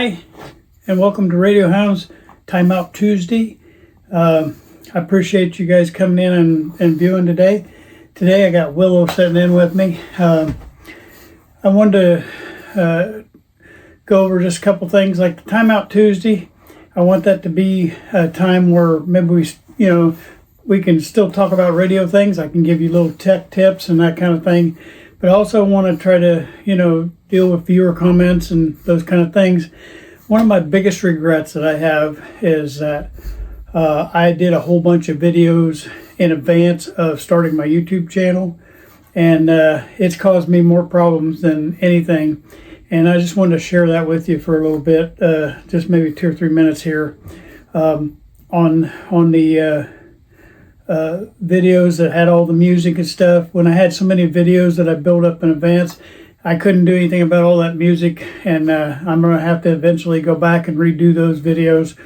Hi, and welcome to Radio Hound's Timeout Tuesday. I appreciate you guys coming in and viewing today. Today I got Willow sitting in with me. I wanted to go over just a couple things like the Timeout Tuesday. I want that to be a time where maybe we can still talk about radio things. I can give you little tech tips and that kind of thing. But I also want to try to, deal with viewer comments and those kind of things. One of my biggest regrets that I have is that I did a whole bunch of videos in advance of starting my YouTube channel, and it's caused me more problems than anything. And I just wanted to share that with you for a little bit, just maybe 2 or 3 minutes here on the videos that had all the music and stuff. When I had so many videos that I built up in advance, I couldn't do anything about all that music, and I'm going to have to eventually go back and redo those videos.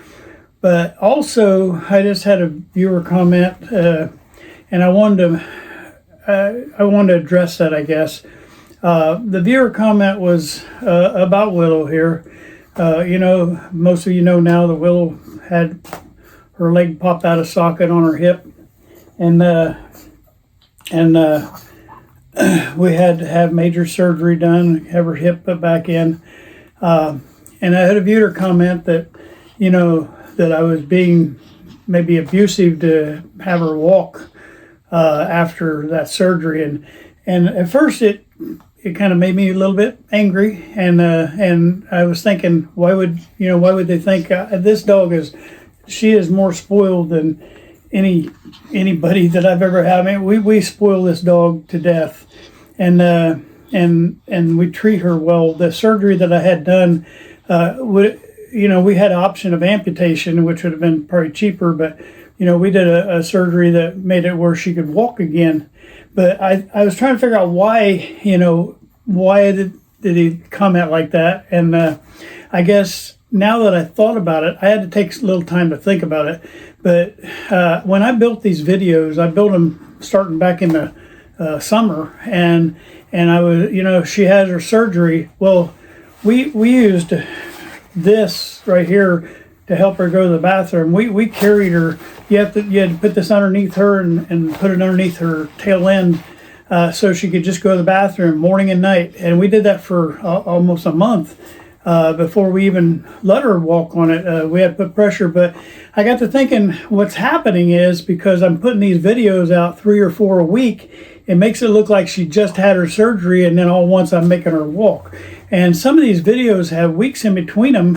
But also, I just had a viewer comment, and I wanted to address that, I guess. The viewer comment was about Willow here. Most of you know now that Willow had her leg popped out of socket on her hip, and we had to have major surgery done, have her hip put back in. And I had a viewer comment that, that I was being maybe abusive to have her walk after that surgery. And at first it kind of made me a little bit angry. And I was thinking, why would they think this dog she is more spoiled than anybody that I've ever had. I mean, we spoil this dog to death, and we treat her well. The surgery that I had done, we had an option of amputation, which would have been probably cheaper, but we did a surgery that made it where she could walk again. But I was trying to figure out why did he comment like that, and I guess now that I thought about it, I had to take a little time to think about it. But when I built these videos, I built them starting back in the summer, and I was, she had her surgery. Well, we used this right here to help her go to the bathroom. We carried her. You had to put this underneath her and put it underneath her tail end, so she could just go to the bathroom morning and night. And we did that for almost a month. Before we even let her walk on it, we had to put pressure. But I got to thinking, what's happening is because I'm putting these videos out 3 or 4 a week, it makes it look like she just had her surgery, and then all at once I'm making her walk. And some of these videos have weeks in between them,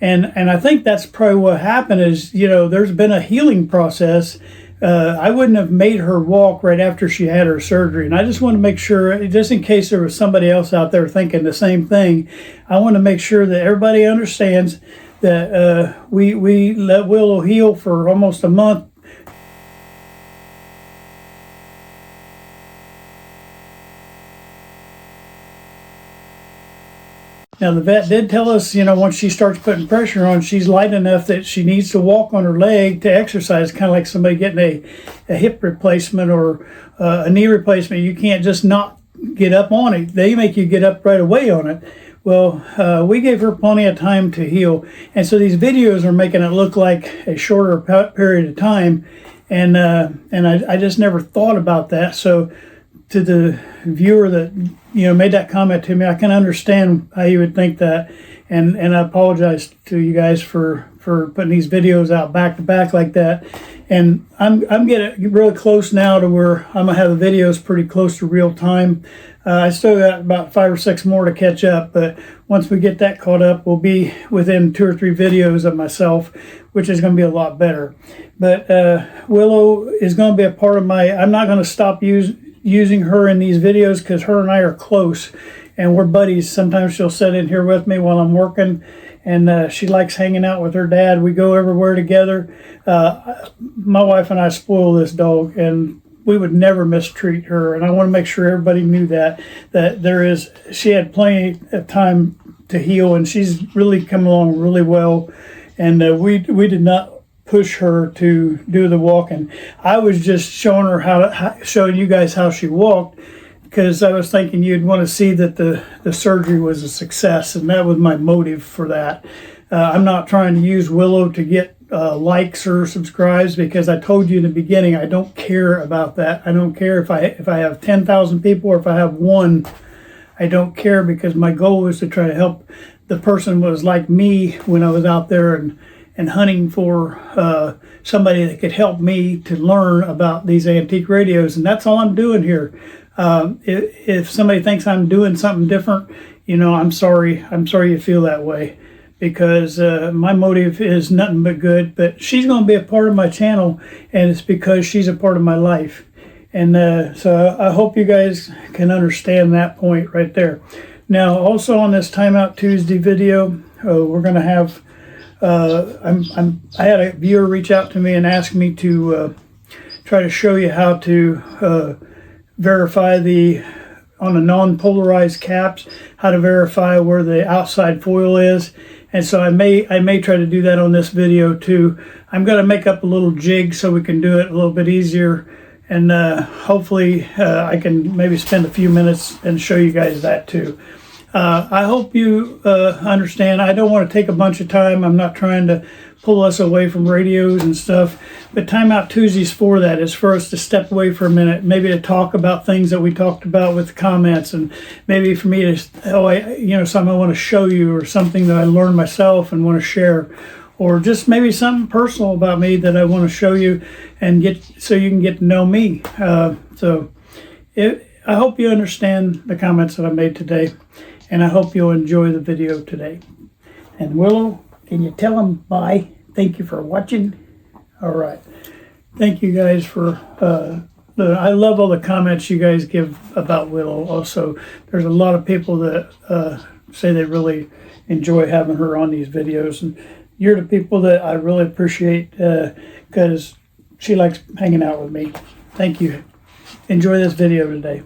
and I think that's probably what happened is, there's been a healing process. I wouldn't have made her walk right after she had her surgery. And I just want to make sure, just in case there was somebody else out there thinking the same thing, I want to make sure that everybody understands that we let Willow heal for almost a month. Now, the vet did tell us, once she starts putting pressure on, she's light enough that she needs to walk on her leg to exercise, kind of like somebody getting a hip replacement or a knee replacement. You can't just not get up on it. They make you get up right away on it. Well, we gave her plenty of time to heal. And so these videos are making it look like a shorter period of time. And I just never thought about that. So to the viewer that made that comment to me, I can understand how you would think that, and I apologize to you guys for putting these videos out back to back like that. And I'm getting really close now to where I'm gonna have the videos pretty close to real time. I still got about 5 or 6 more to catch up, but once we get that caught up, we'll be within 2 or 3 videos of myself, which is going to be a lot better. But Willow is going to be a part of I'm not going to stop using her in these videos because her and I are close and we're buddies. Sometimes she'll sit in here with me while I'm working, and she likes hanging out with her dad. We go everywhere together. My wife and I spoil this dog, and we would never mistreat her, and I want to make sure everybody knew that she had plenty of time to heal, and she's really come along really well, and we did not push her to do the walking. I was just showing her showing you guys how she walked because I was thinking you'd want to see that the surgery was a success, and that was my motive for that. I'm not trying to use Willow to get likes or subscribes, because I told you in the beginning I don't care about that. I don't care if I have 10,000 people or if I have one. I don't care, because my goal was to try to help the person who was like me when I was out there and hunting for somebody that could help me to learn about these antique radios, and that's all I'm doing here. If somebody thinks I'm doing something different, I'm sorry. I'm sorry you feel that way, because my motive is nothing but good. But she's going to be a part of my channel, and it's because she's a part of my life. And so I hope you guys can understand that point right there. Now, also on this Timeout Tuesday video, we're going to have, I had a viewer reach out to me and ask me to try to show you how to verify on the non-polarized caps, how to verify where the outside foil is. And so I may try to do that on this video too. I'm going to make up a little jig so we can do it a little bit easier. And hopefully I can maybe spend a few minutes and show you guys that too. I hope you understand. I don't want to take a bunch of time. I'm not trying to pull us away from radios and stuff. But Timeout Tuesday's for that. It's for us to step away for a minute, maybe to talk about things that we talked about with the comments, and maybe for me to, something I want to show you, or something that I learned myself and want to share, or just maybe something personal about me that I want to show you and so you can get to know me. I hope you understand the comments that I made today, and I hope you'll enjoy the video today. And Willow, can you tell them bye? Thank you for watching. All right. Thank you guys for, I love all the comments you guys give about Willow. Also, there's a lot of people that say they really enjoy having her on these videos. And you're the people that I really appreciate, because she likes hanging out with me. Thank you. Enjoy this video today.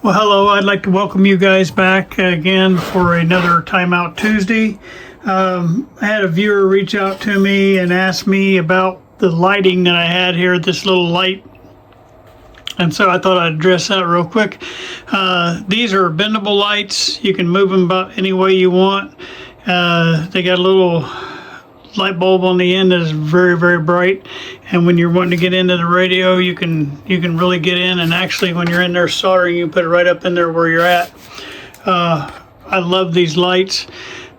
Well, hello. I'd like to welcome you guys back again for another Timeout Tuesday. I had a viewer reach out to me and ask me about the lighting that I had here, this little light. And so I thought I'd address that real quick. These are bendable lights. You can move them about any way you want. They got a little light bulb on the end that is very, very bright. And when you're wanting to get into the radio, you can really get in. And actually, when you're in there soldering, you can put it right up in there where you're at. I love these lights.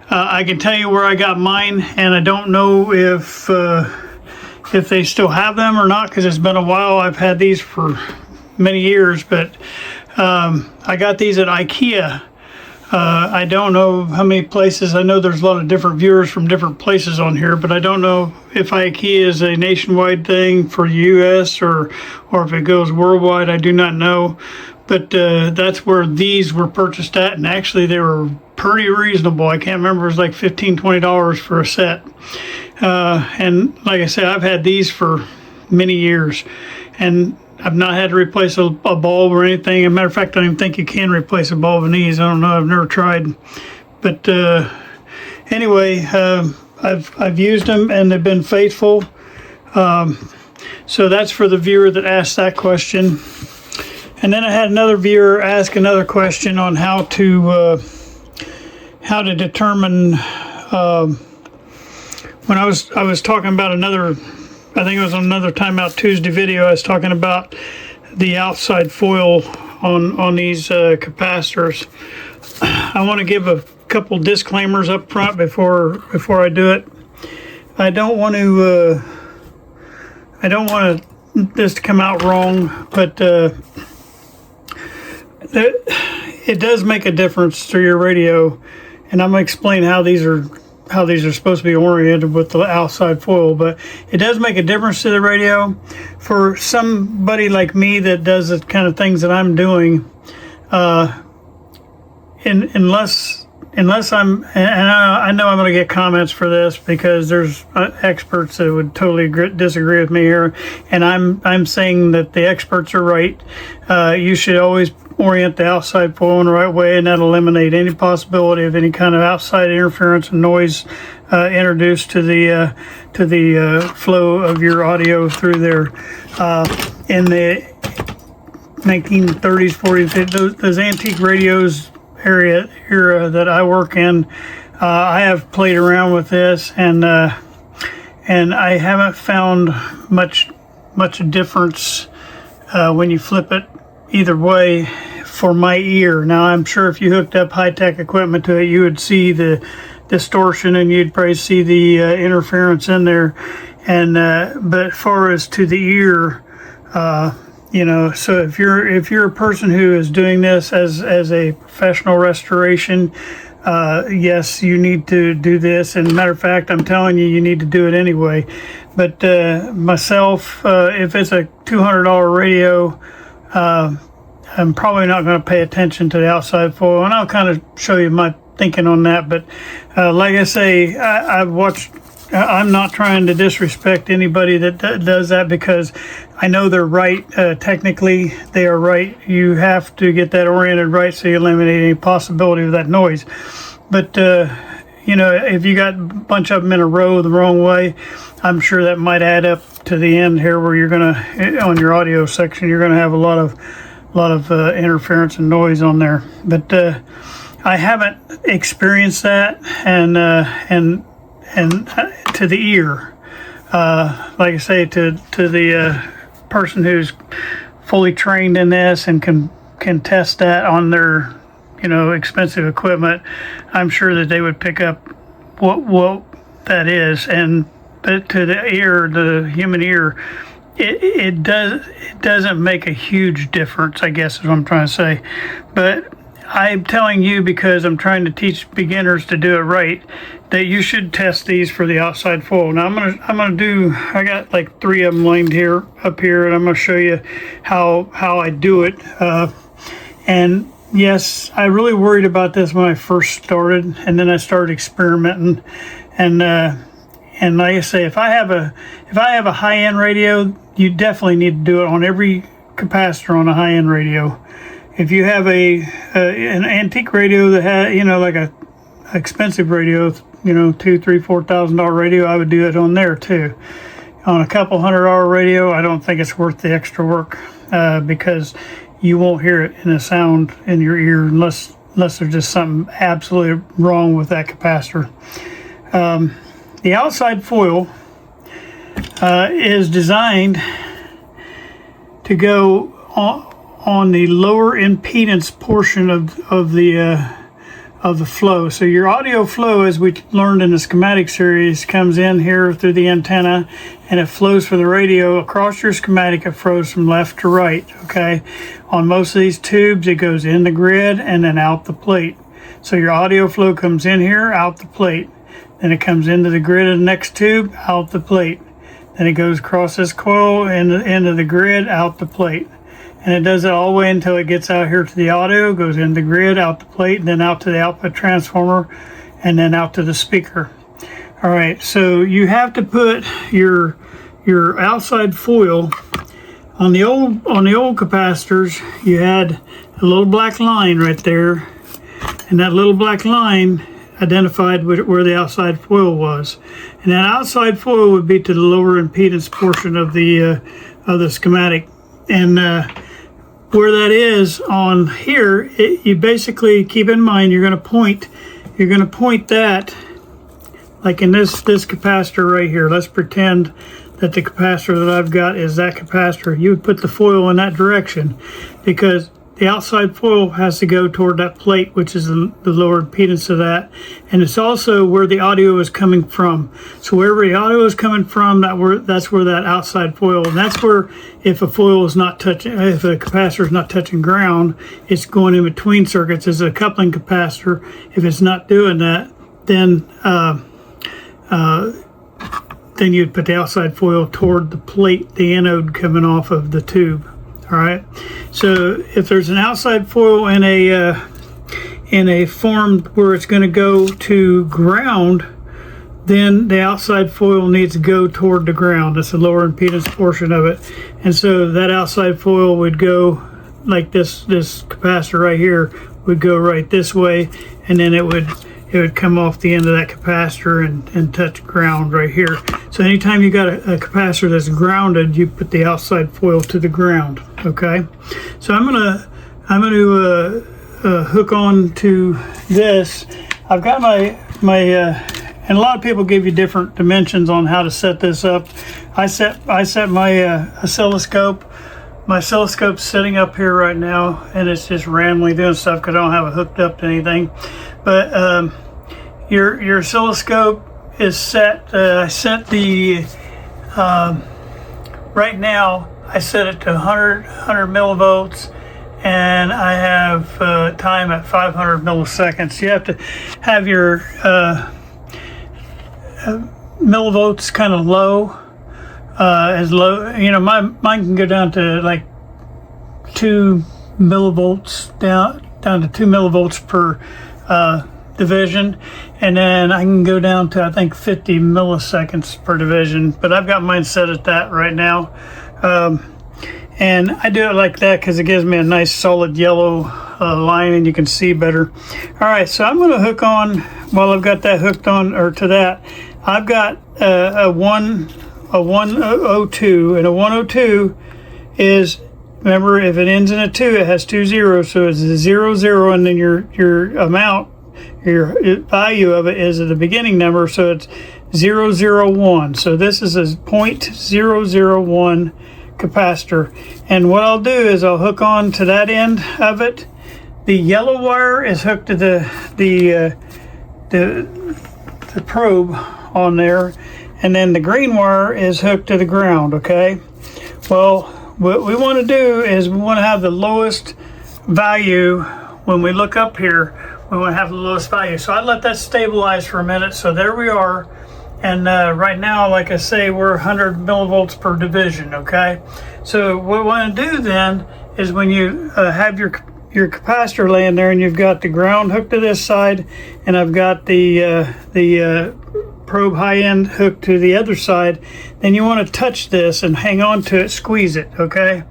I can tell you where I got mine, and I don't know if they still have them or not, because it's been a while. I've had these for many years, but I got these at IKEA. I don't know how many places. I know there's a lot of different viewers from different places on here, but I don't know if IKEA is a nationwide thing for the US or if it goes worldwide. I do not know. But that's where these were purchased at, and actually they were pretty reasonable. I can't remember, it was like $15, $20 for a set. And like I said, I've had these for many years, and I've not had to replace a bulb or anything. As a matter of fact, I don't even think you can replace a bulb in these. I don't know, I've never tried. But anyway, I've used them and they've been faithful. So that's for the viewer that asked that question. And then I had another viewer ask another question on how to determine, when I was talking about another, I think it was on another Timeout Tuesday video, I was talking about the outside foil on these capacitors. I want to give a couple disclaimers up front before I do it. I don't want this to come out wrong, but it does make a difference to your radio, and I'm going to explain how these are supposed to be oriented with the outside foil. But it does make a difference to the radio. For somebody like me that does the kind of things that I'm doing, unless I'm, and I know I'm going to get comments for this, because there's experts that would totally disagree with me here, and I'm saying that the experts are right. You should always orient the outside foil in the right way, and that'll eliminate any possibility of any kind of outside interference and noise introduced to the flow of your audio through there. 1930s, 40s, those antique radios era that I work in. I have played around with this, and I haven't found much difference when you flip it either way for my ear. Now, I'm sure if you hooked up high-tech equipment to it, you would see the distortion, and you'd probably see the interference in there. And but as far as to the ear, so if you're a person who is doing this as a professional restoration, yes, you need to do this. And matter of fact, I'm telling you, you need to do it anyway. But myself, if it's a $200 radio, I'm probably not going to pay attention to the outside foil, and I'll kind of show you my thinking on that. But like I say, I've watched. I'm not trying to disrespect anybody that does that, because I know they're right. Technically, they are right. You have to get that oriented right so you eliminate any possibility of that noise. But if you got a bunch of them in a row the wrong way, I'm sure that might add up to the end here, where you're gonna, on your audio section, you're gonna have a lot of interference and noise on there. But I haven't experienced that, and to the ear, like I say, to the person who's fully trained in this and can test that on their expensive equipment, I'm sure that they would pick up what that is. But to the ear, the human ear, it doesn't make a huge difference, I guess is what I'm trying to say. But I'm telling you, because I'm trying to teach beginners to do it right, that you should test these for the outside foil. Now I got like 3 of them lined up here, and I'm gonna show you how I do it. And yes, I really worried about this when I first started, and then I started experimenting. And like I say, if I have a high-end radio, you definitely need to do it on every capacitor on a high-end radio. If you have an antique radio that had, like a expensive radio, $2,000, $3,000, $4,000 radio, I would do it on there too. On a couple $100 radio, I don't think it's worth the extra work, because you won't hear it in a sound in your ear unless there's just something absolutely wrong with that capacitor. The outside foil is designed to go on the lower impedance portion of the flow. So your audio flow, as we learned in the schematic series, comes in here through the antenna, and it flows for the radio across your schematic. It flows from left to right. Okay, on most of these tubes, it goes in the grid and then out the plate. So your audio flow comes in here, out the plate. Then it comes into the grid of the next tube, out the plate. Then it goes across this coil into the grid, out the plate. And it does it all the way until it gets out here to the audio, goes in the grid, out the plate, and then out to the output transformer, and then out to the speaker. All right, so you have to put your outside foil on the old capacitors. You had a little black line right there, and that little black line identified where the outside foil was, and that outside foil would be to the lower impedance portion of the schematic. And where that is on here, you basically keep in mind you're going to point that, like in this capacitor right here. Let's pretend that the capacitor that I've got is that capacitor. You would put the foil in that direction, because the outside foil has to go toward that plate, which is the lower impedance of that. And it's also where the audio is coming from. So wherever the audio is coming from, that's where that outside foil, and that's where, if a foil is not touching, if a capacitor is not touching ground, it's going in between circuits as a coupling capacitor. If it's not doing that, then you'd put the outside foil toward the plate, the anode coming off of the tube. All right, so if there's an outside foil in a form where it's going to go to ground, then the outside foil needs to go toward the ground. That's the lower impedance portion of it. And so that outside foil would go like this capacitor right here would go right this way, and then it would it would come off the end of that capacitor and touch ground right here. So anytime you got a capacitor that's grounded, you put the outside foil to the ground. Okay, so I'm gonna hook on to this. I've got my and a lot of people give you different dimensions on how to set this up. I set my oscilloscope. My oscilloscope's sitting up here right now, and it's just randomly doing stuff because I don't have it hooked up to anything. But your oscilloscope is set. I set the right now. I set it to 100 millivolts, and I have time at 500 milliseconds. You have to have your millivolts kind of low. As low, you know, mine can go down to like 2 millivolts, down to 2 millivolts per division, and then I can go down to I think 50 milliseconds per division. But I've got mine set at that right now, and I do it like that because it gives me a nice solid yellow line, and you can see better. All right, so I'm going to hook on. While I've got that hooked on or to that, I've got a 102, and a 102 is, remember, if it ends in a 2, it has 2 zeros, so it's a 0, and then your amount, your value of it is at the beginning number, so it's 001. So this is a 0.001 capacitor, and what I'll do is I'll hook on to that end of it. The yellow wire is hooked to the probe on there, and then the green wire is hooked to the ground. Okay, well, what we want to do is we want to have the lowest value. When we look up here, we want to have the lowest value, so I'd let that stabilize for a minute. So there we are, and right now, like I say, we're 100 millivolts per division. Okay, so what we want to do then is when you have your capacitor laying there, and you've got the ground hooked to this side, and I've got the probe high end hooked to the other side, then you want to touch this and hang on to it, squeeze it. Okay,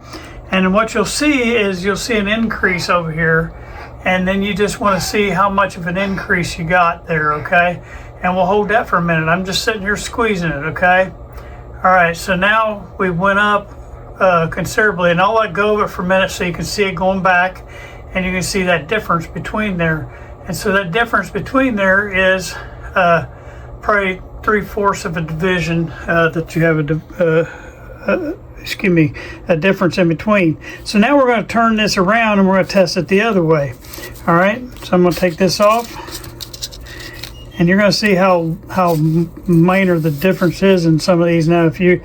and what you'll see is you'll see an increase over here, and then you just want to see how much of an increase you got there. Okay, and we'll hold that for a minute. I'm just sitting here squeezing it. Okay, all right, so now we went up considerably, and I'll let go of it for a minute so you can see it going back, and you can see that difference between there. And so that difference between there is probably 3/4 of a division that you have a difference in between. So now we're going to turn this around, and we're going to test it the other way. All right, so I'm going to take this off, and you're going to see how minor the difference is in some of these. Now, if you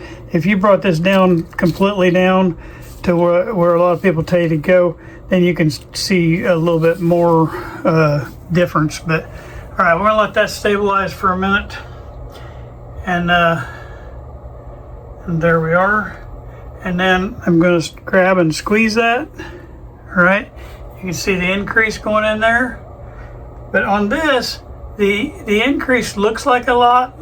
brought this down completely down to where a lot of people tell you to go, then you can see a little bit more difference. But all right, we're gonna let that stabilize for a minute, and there we are. And then I'm gonna grab and squeeze that. All right, you can see the increase going in there. But on this, the increase looks like a lot,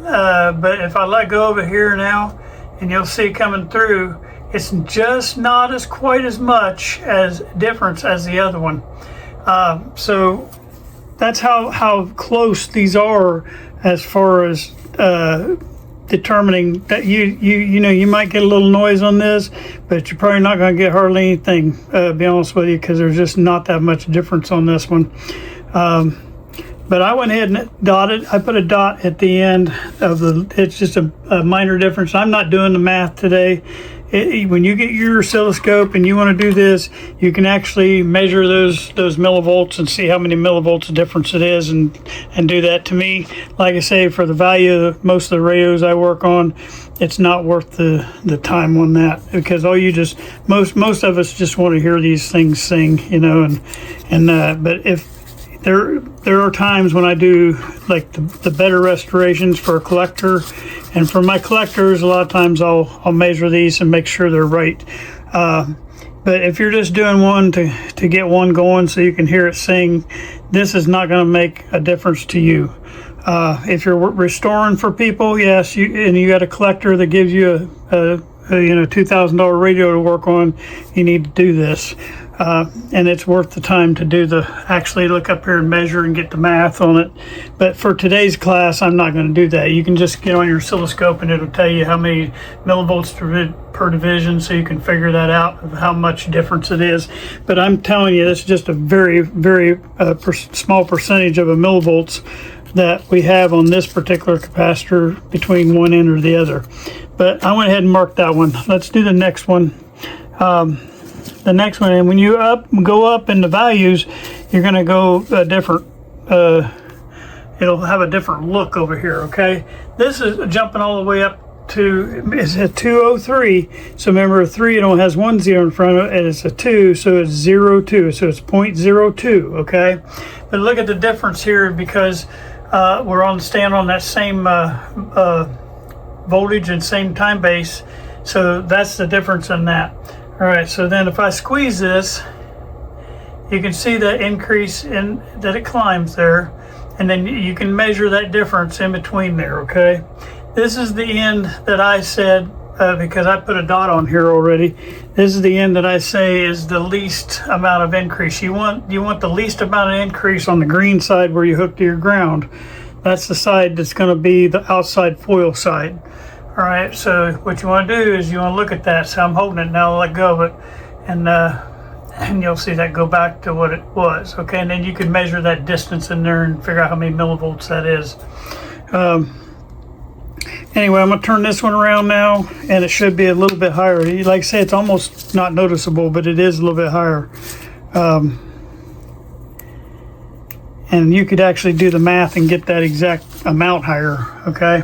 but if I let go of it here now, and you'll see coming through, it's just not quite as much as difference as the other one. So that's how close these are as far as determining that you know, you might get a little noise on this, but you're probably not going to get hardly anything, to be honest with you, because there's just not that much difference on this one. But I went ahead and dotted. I put a dot at the end of it's just a minor difference. I'm not doing the math today. When you get your oscilloscope and you want to do this, you can actually measure those millivolts and see how many millivolts difference it is, and do that. To me, like I say, for the value of most of the radios I work on, it's not worth the time on that, because most of us just want to hear these things sing, you know, but if there are times when I do like the better restorations for a collector, and for my collectors, a lot of times I'll measure these and make sure they're right. But if you're just doing one to get one going so you can hear it sing, this is not going to make a difference to you. If you're restoring for people, yes, and you got a collector that gives you a $2,000 radio to work on, you need to do this. and it's worth the time to do actually look up here and measure and get the math on it. But for today's class, I'm not going to do that. You can just get on your oscilloscope and it'll tell you how many millivolts per division, so you can figure that out of how much difference it is. But I'm telling you, this is just a very, very small percentage of a millivolts that we have on this particular capacitor between one end or the other. But I went ahead and marked that one. Let's do the next one. The next one, and when you go up in the values, you're going to go a different, it'll have a different look over here, okay? This is jumping all the way up to, it's a 203, so remember a 3, it only has 1 0 in front of it, and it's a 2, so it's 0.2, so it's 0.02, okay? But look at the difference here, because we're staying on that same voltage and same time base, so that's the difference in that. All right, so then if I squeeze this, you can see the increase in that it climbs there, and then you can measure that difference in between there, okay? This is the end that I said, because I put a dot on here already, this is the end that I say is the least amount of increase. You want the least amount of increase on the green side where you hook to your ground. That's the side that's going to be the outside foil side. All right, so what you want to do is you want to look at that. So I'm holding it now, let go of it, and you'll see that go back to what it was, okay? And then you can measure that distance in there and figure out how many millivolts that is. Anyway, I'm going to turn this one around now, and it should be a little bit higher. Like I say, it's almost not noticeable, but it is a little bit higher. And you could actually do the math and get that exact amount higher, okay?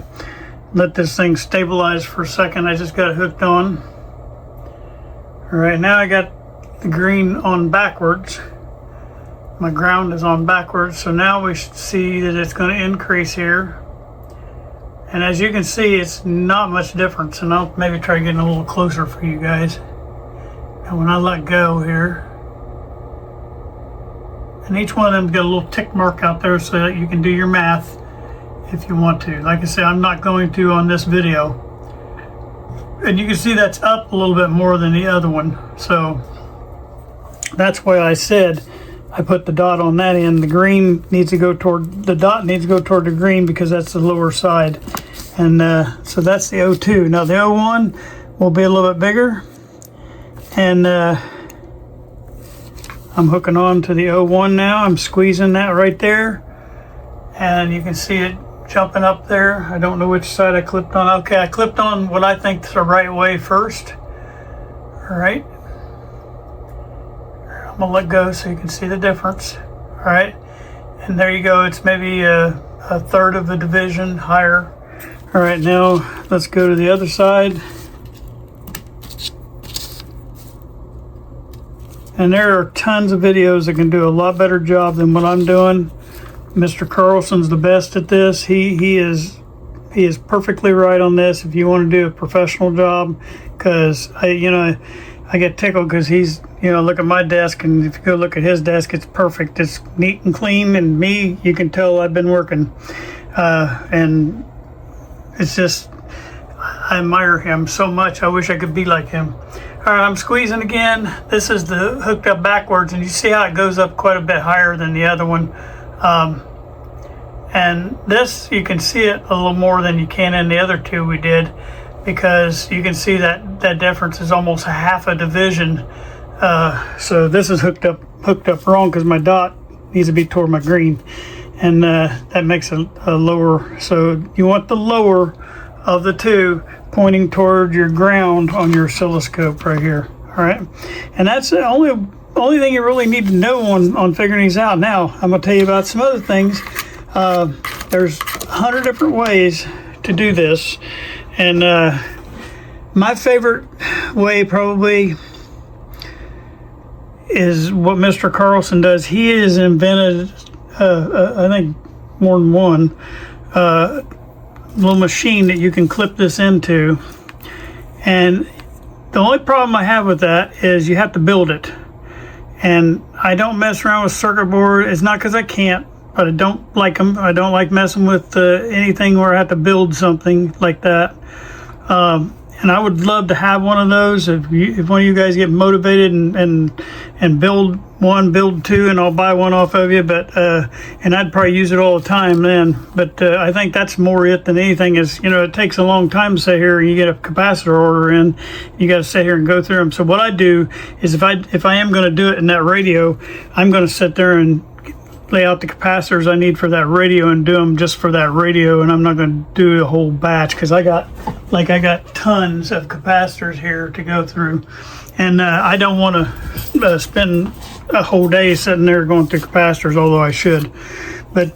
Let this thing stabilize for a second. I just got it hooked on. All right, now I got the green on backwards. My ground is on backwards, so now we should see that it's going to increase here. And as you can see, it's not much difference, and I'll maybe try getting a little closer for you guys. And when I let go here, and each one of them get a little tick mark out there so that you can do your math if you want to. Like I said, I'm not going to on this video. And you can see that's up a little bit more than the other one. So that's why I said I put the dot on that end. The green needs to go toward, the dot needs to go toward the green because that's the lower side. And so that's the O2. Now the O1 will be a little bit bigger. And I'm hooking on to the O1 now. I'm squeezing that right there. And you can see it jumping up there. I don't know which side I clipped on. Okay, I clipped on what I think is the right way first. All right. I'm gonna let go so you can see the difference. All right, and there you go. It's maybe a third of a division higher. All right, now let's go to the other side. And there are tons of videos that can do a lot better job than what I'm doing. Mr. Carlson's the best at this. He is perfectly right on this. If you want to do a professional job, because I get tickled because he's, look at my desk, and if you go look at his desk, it's perfect. It's neat and clean, and me, you can tell I've been working. And it's just, I admire him so much. I wish I could be like him. All right, I'm squeezing again. This is the hooked up backwards, and you see how it goes up quite a bit higher than the other one. And this, you can see it a little more than you can in the other two we did, because you can see that difference is almost a half a division. So this is hooked up wrong because my dot needs to be toward my green, and that makes a lower. So you want the lower of the two pointing toward your ground on your oscilloscope right here. All right, and that's the only thing you really need to know on figuring these out. Now I'm going to tell you about some other things. There's 100 different ways to do this, and my favorite way probably is what Mr. Carlson does. He has invented, I think, more than one little machine that you can clip this into, and the only problem I have with that is you have to build it. And I don't mess around with circuit board. It's not because I can't, but I don't like them. I don't like messing with anything where I have to build something like that. and I would love to have one of those. If one of you guys get motivated and build one, build two, and I'll buy one off of you. But and I'd probably use it all the time then. But I think that's more it than anything. Is it takes a long time to sit here and you get a capacitor order in, you got to sit here and go through them. So what I do is if I am going to do it in that radio, I'm going to sit there and lay out the capacitors I need for that radio and do them just for that radio, and I'm not going to do a whole batch because I got tons of capacitors here to go through, and I don't want to spend a whole day sitting there going through capacitors, although I should. But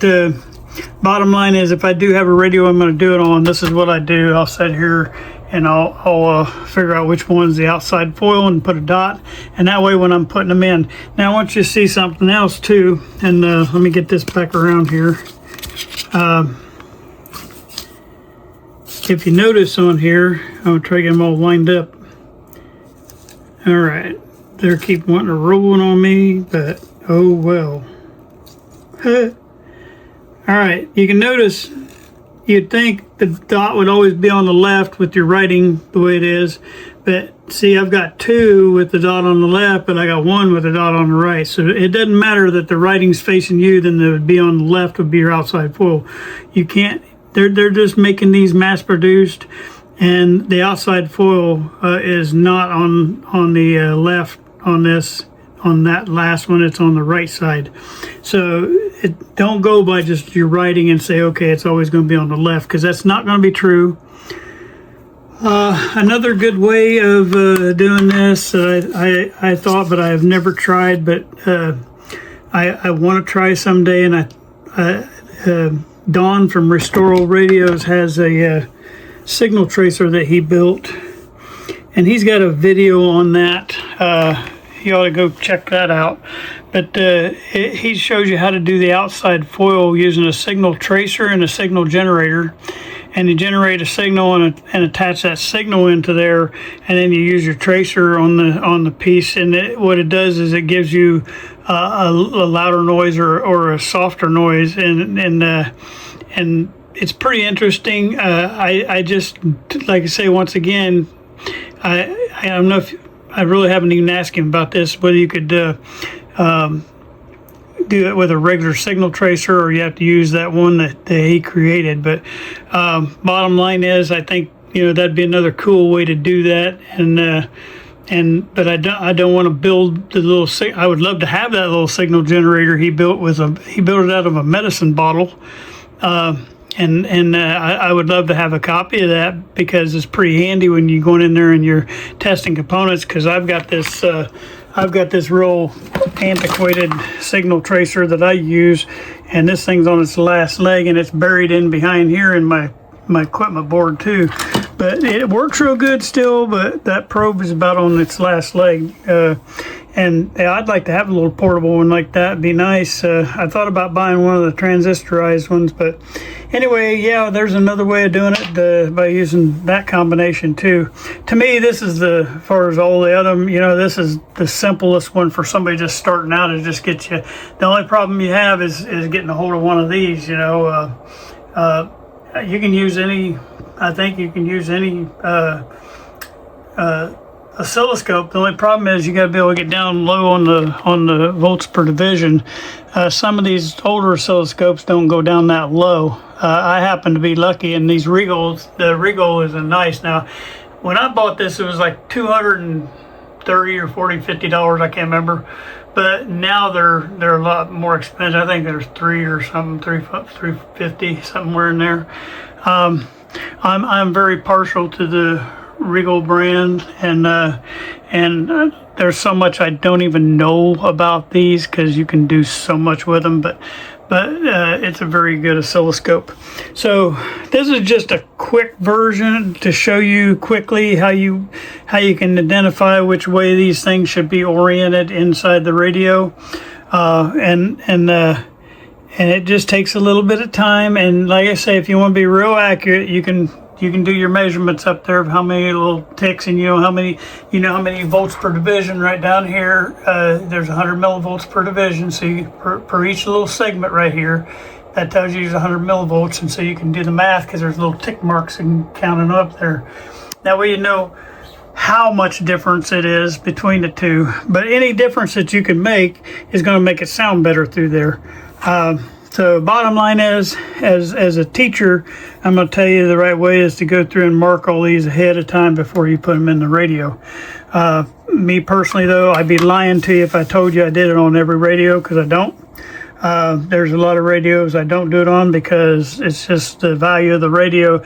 bottom line is, if I do have a radio I'm going to do it on, this is what I do. I'll sit here and I'll figure out which one's the outside foil and put a dot, and that way when I'm putting them in. Now I want you to see something else too, and let me get this back around here. If you notice on here, I'm going to try to get them all lined up. All right, they're keep wanting to roll on me, but oh well. All right, you can notice, you'd think the dot would always be on the left with your writing the way it is, but see, I've got two with the dot on the left, but I got one with the dot on the right. So it doesn't matter that the writing's facing you, then it would be on the left would be your outside foil. You can't, they're just making these mass produced, and the outside foil is not on the left on this. On that last one, it's on the right side. So don't go by just your writing and say, okay, it's always going to be on the left, because that's not going to be true. Another good way of doing this that I thought, but I have never tried, but I want to try someday, and Don from Restoral Radios has a signal tracer that he built, and he's got a video on that. You ought to go check that out. But he shows you how to do the outside foil using a signal tracer and a signal generator. And you generate a signal and attach that signal into there, and then you use your tracer on the piece. And what it does is it gives you a louder noise or a softer noise, and it's pretty interesting. I just, like I say, once again, I don't know if I really haven't even asked him about this, whether you could do it with a regular signal tracer or you have to use that one that he created. But bottom line is, I think that'd be another cool way to do that. But I don't want to build the little. I would love to have that little signal generator he built he built it out of a medicine bottle. I would love to have a copy of that, because it's pretty handy when you're going in there and you're testing components. Because I've got this real antiquated signal tracer that I use, and this thing's on its last leg, and it's buried in behind here in my equipment board too. But it works real good still, but that probe is about on its last leg. And I'd like to have a little portable one like that. It'd be nice. I thought about buying one of the transistorized ones, but anyway, yeah, there's another way of doing it by using that combination too. To me, this is as far as all the other, this is the simplest one for somebody just starting out. It just gets you. The only problem you have is getting a hold of one of these. You can use any. I think you can use any oscilloscope. The only problem is you got to be able to get down low on the volts per division. Some of these older oscilloscopes don't go down that low. I happen to be lucky, and these Regals, the Regal is a nice. Now, when I bought this, it was like $230 or $50. I can't remember. But now they're a lot more expensive. I think there's $350, somewhere in there. I'm very partial to the Regal brand, and there's so much I don't even know about these, because you can do so much with them, but it's a very good oscilloscope. So this is just a quick version to show you quickly how you can identify which way these things should be oriented inside the radio, and it just takes a little bit of time. And like I say, if you want to be real accurate, you can do your measurements up there of how many little ticks, and how many volts per division. Right down here, there's 100 millivolts per division. So per each little segment right here, that tells you it's 100 millivolts, and so you can do the math, because there's little tick marks and counting up there. That way you know how much difference it is between the two. But any difference that you can make is going to make it sound better through there. So bottom line is, as a teacher, I'm going to tell you the right way is to go through and mark all these ahead of time before you put them in the radio. Me personally, though, I'd be lying to you if I told you I did it on every radio, because I don't. There's a lot of radios I don't do it on because it's just the value of the radio.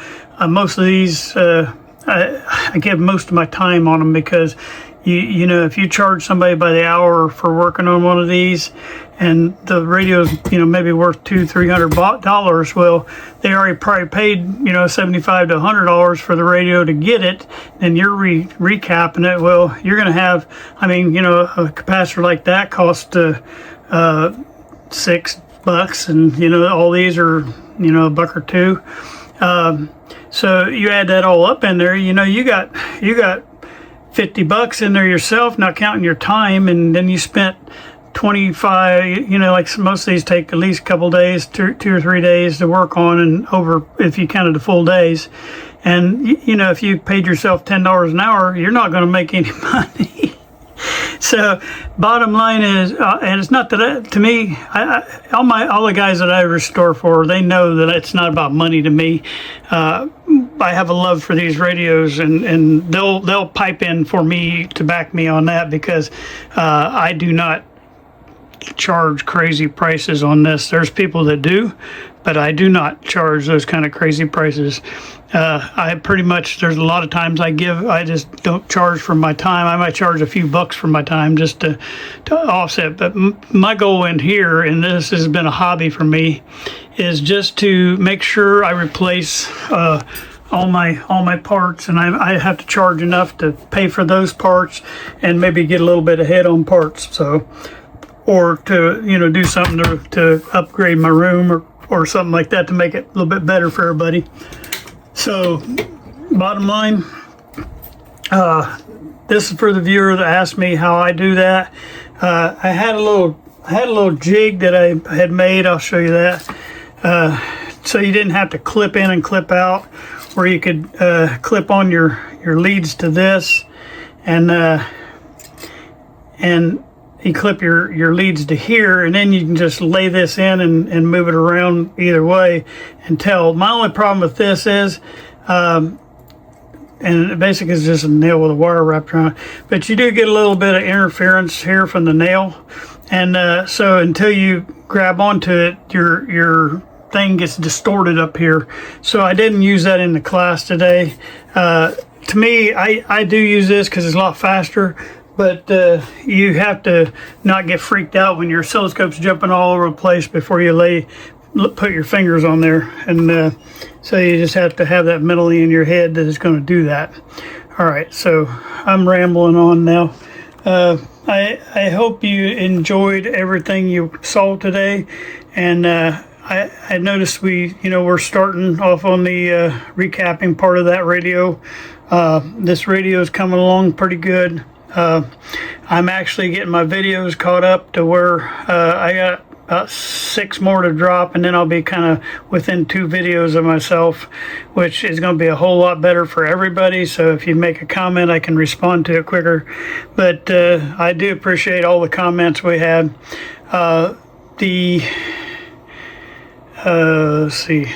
Most of these, I give most of my time on them because you know, if you charge somebody by the hour for working on one of these, and the radio's, you know, maybe worth $200-300, well, they already probably paid, you know, $75 to $100 for the radio to get it, and you're recapping it. Well, you're going to have, I mean, you know, a capacitor like that costs $6, and you know, all these are, you know, $1 or $2. So you add that all up in there, you know, you got $50 in there yourself, not counting your time, and then you spent 25, you know, like most of these take at least a couple days, two or 3 days to work on, and over, if you counted the full days. And you know, if you paid yourself $10 an hour, you're not going to make any money. So bottom line is, and it's not that to me, all the guys that I restore for, they know that it's not about money to me. I have a love for these radios, and they'll pipe in for me to back me on that, because I do not charge crazy prices on this. There's people that do, but I do not charge those kind of crazy prices. I pretty much, there's a lot of times I just don't charge for my time. I might charge a few bucks for my time just to offset. But my goal in here, and this has been a hobby for me, is just to make sure I replace all my parts, and I have to charge enough to pay for those parts and maybe get a little bit ahead on parts. So, or to, you know, do something to upgrade my room or something like that to make it a little bit better for everybody. So bottom line, this is for the viewer that asked me how I do that. I had a little jig that I had made. I'll show you that. So you didn't have to clip in and clip out, where you could clip on your leads to this, and you clip your leads to here, and then you can just lay this in and move it around either way and tell. My only problem with this is, and it basically is just a nail with a wire wrapped around it, but you do get a little bit of interference here from the nail, and so until you grab onto it, your thing gets distorted up here. So I didn't use that in the class today. To me, I do use this because it's a lot faster. But you have to not get freaked out when your oscilloscope's jumping all over the place before you put your fingers on there. And so you just have to have that mentally in your head that it's going to do that. All right, so I'm rambling on now. I hope you enjoyed everything you saw today. And I noticed we're starting off on the recapping part of that radio. This radio is coming along pretty good. I'm actually getting my videos caught up to where I got about 6 more to drop, and then I'll be kind of within 2 videos of myself, which is going to be a whole lot better for everybody. So if you make a comment, I can respond to it quicker. But I do appreciate all the comments we had. Let's see.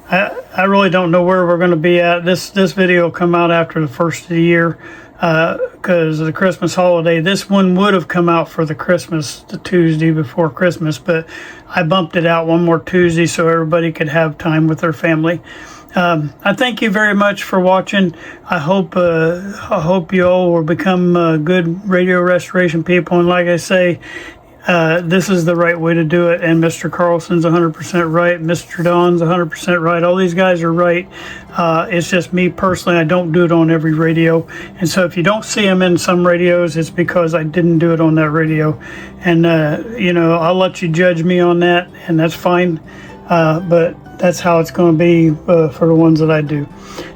I really don't know where we're going to be at. This video will come out after the first of the year, because of the Christmas holiday. This one would have come out for the Tuesday before Christmas, but I bumped it out one more Tuesday so everybody could have time with their family. I thank you very much for watching. I hope you all will become good radio restoration people. And like I say, this is the right way to do it, and Mr. Carlson's 100% right, Mr. Don's 100% right, all these guys are right. It's just me personally, I don't do it on every radio, and so if you don't see them in some radios, it's because I didn't do it on that radio. And I'll let you judge me on that, and that's fine, but that's how it's going to be for the ones that I do.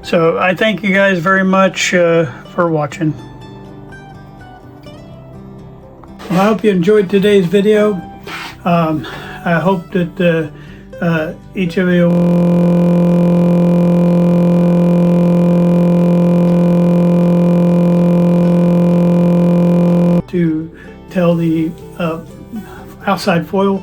So I thank you guys very much for watching. Well, I hope you enjoyed today's video. I hope that each of you dovetail the outside foil.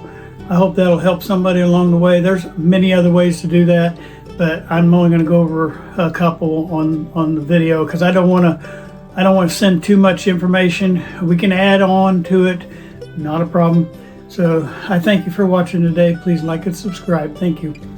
I hope that'll help somebody along the way. There's many other ways to do that, but I'm only going to go over a couple on the video because I don't want to send too much information. We can add on to it, not a problem. So I thank you for watching today. Please like and subscribe. Thank you.